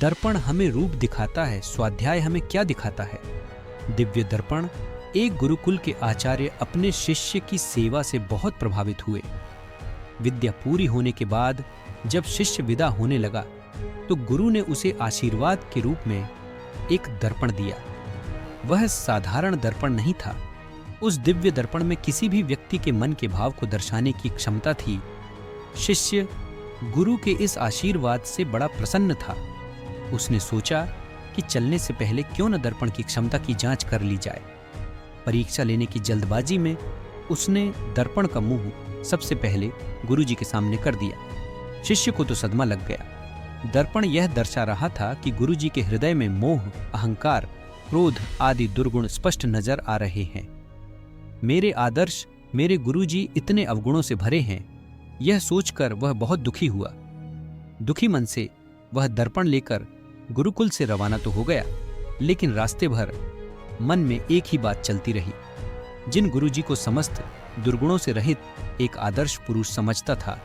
दर्पण हमें रूप दिखाता है, स्वाध्याय हमें क्या दिखाता है? दिव्य दर्पण। एक गुरुकुल के आचार्य अपने शिष्य की सेवा से बहुत प्रभावित हुए। विद्या पूरी होने के बाद जब शिष्य विदा होने लगा तो गुरु ने उसे आशीर्वाद के रूप में एक दर्पण दिया। वह साधारण दर्पण नहीं था। उस दिव्य दर्पण में किसी भी व्यक्ति के मन के भाव को दर्शाने की क्षमता थी। शिष्य गुरु के इस आशीर्वाद से बड़ा प्रसन्न था। उसने सोचा कि चलने से पहले क्यों न दर्पण की क्षमता की जांच कर ली जाए। परीक्षा लेने की जल्दबाजी में उसने दर्पण का मुंह सबसे पहले गुरुजी के सामने कर दिया। शिष्य को तो सदमा लग गया। दर्पण यह दर्शा रहा था कि गुरुजी के हृदय में मोह, अहंकार, क्रोध आदि दुर्गुण स्पष्ट नजर आ रहे हैं। मेरे आदर्श, मेरे गुरुजी इतने अवगुणों से भरे हैं, यह सोचकर वह बहुत दुखी हुआ। दुखी मन से वह दर्पण लेकर गुरुकुल से रवाना तो हो गया, लेकिन रास्ते भर मन में एक ही बात चलती रही। जिन गुरुजी को समस्त दुर्गुणों से रहित एक आदर्श पुरुष समझता था,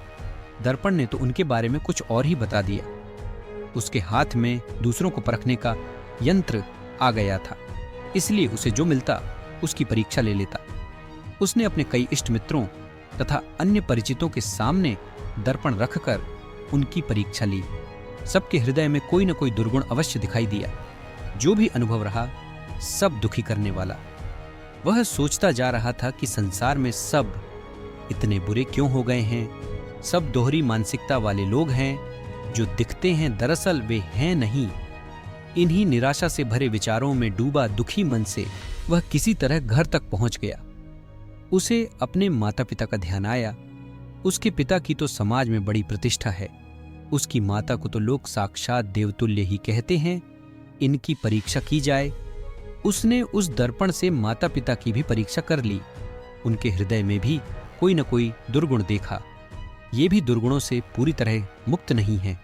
दर्पण ने तो उनके बारे में कुछ और ही बता दिया। उसके हाथ में दूसरों को परखने का यंत्र आ गया था, इसलिए उसे जो मिलता उसकी परीक्षा ले लेता। उसने अपने कई इष्ट मित्रों तथा अन्य परिचितों के सामने दर्पण रखकर उनकी परीक्षा ली। सबके हृदय में कोई न कोई दुर्गुण अवश्य दिखाई दिया। जो भी अनुभव रहा, सब दुखी करने वाला। वह सोचता जा रहा था कि संसार में सब इतने बुरे क्यों हो गए हैं। सब दोहरी मानसिकता वाले लोग हैं। जो दिखते हैं दरअसल वे हैं नहीं। इन्हीं निराशा से भरे विचारों में डूबा दुखी मन से वह किसी तरह घर तक पहुंच गया। उसे अपने माता पिता का ध्यान आया। उसके पिता की तो समाज में बड़ी प्रतिष्ठा है। उसकी माता को तो लोग साक्षात देवतुल्य ही कहते हैं। इनकी परीक्षा की जाए। उसने उस दर्पण से माता पिता की भी परीक्षा कर ली। उनके हृदय में भी कोई न कोई दुर्गुण देखा। ये भी दुर्गुणों से पूरी तरह मुक्त नहीं है।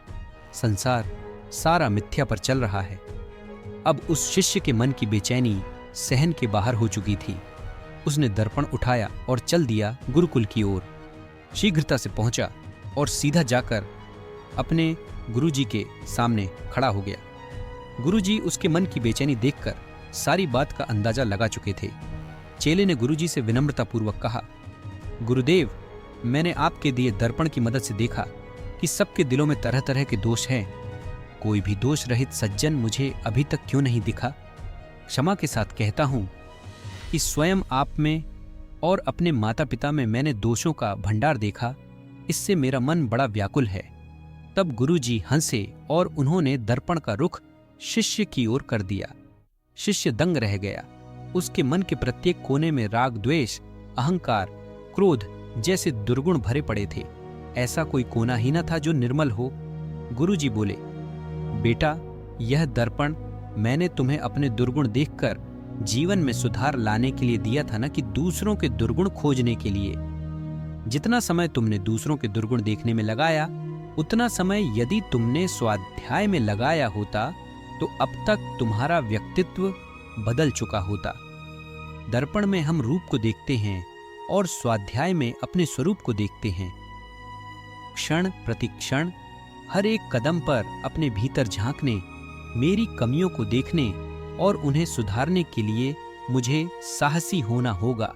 संसार सारा मिथ्या पर चल रहा है। अब उस शिष्य के मन की बेचैनी सहन के बाहर हो चुकी थी। उसने दर्पण उठाया और चल दिया गुरुकुल की ओर। शीघ्रता से पहुंचा और सीधा जाकर अपने गुरुजी के सामने खड़ा हो गया। गुरुजी उसके मन की बेचैनी देखकर सारी बात का अंदाजा लगा चुके थे। चेले ने गुरुजी से विनम्रतापूर्वक कहा, गुरुदेव, मैंने आपके दिए दर्पण की मदद से देखा कि सबके दिलों में तरह तरह के दोष हैं। कोई भी दोष रहित सज्जन मुझे अभी तक क्यों नहीं दिखा? क्षमा के साथ कहता हूं कि स्वयं आप में और अपने माता पिता में मैंने दोषों का भंडार देखा। इससे मेरा मन बड़ा व्याकुल है। तब गुरुजी हंसे और उन्होंने दर्पण का रुख शिष्य की ओर कर दिया। शिष्य दंग रह गया। उसके मन के प्रत्येक कोने में राग, द्वेष, अहंकार, क्रोध जैसे दुर्गुण भरे पड़े थे। ऐसा कोई कोना ही न था जो निर्मल हो। गुरुजी बोले, बेटा, यह दर्पण मैंने तुम्हें अपने दुर्गुण देखकर जीवन में सुधार लाने के लिए दिया था ना, कि दूसरों के दुर्गुण खोजने के लिए। जितना समय तुमने दूसरों के दुर्गुण देखने में लगाया, उतना समय यदि तुमने स्वाध्याय में लगाया होता तो अब तक तुम्हारा व्यक्तित्व बदल चुका होता। दर्पण में हम रूप को देखते हैं और स्वाध्याय में अपने स्वरूप को देखते हैं। क्षण प्रतिक्षण हर एक कदम पर अपने भीतर झांकने, मेरी कमियों को देखने और उन्हें सुधारने के लिए मुझे साहसी होना होगा।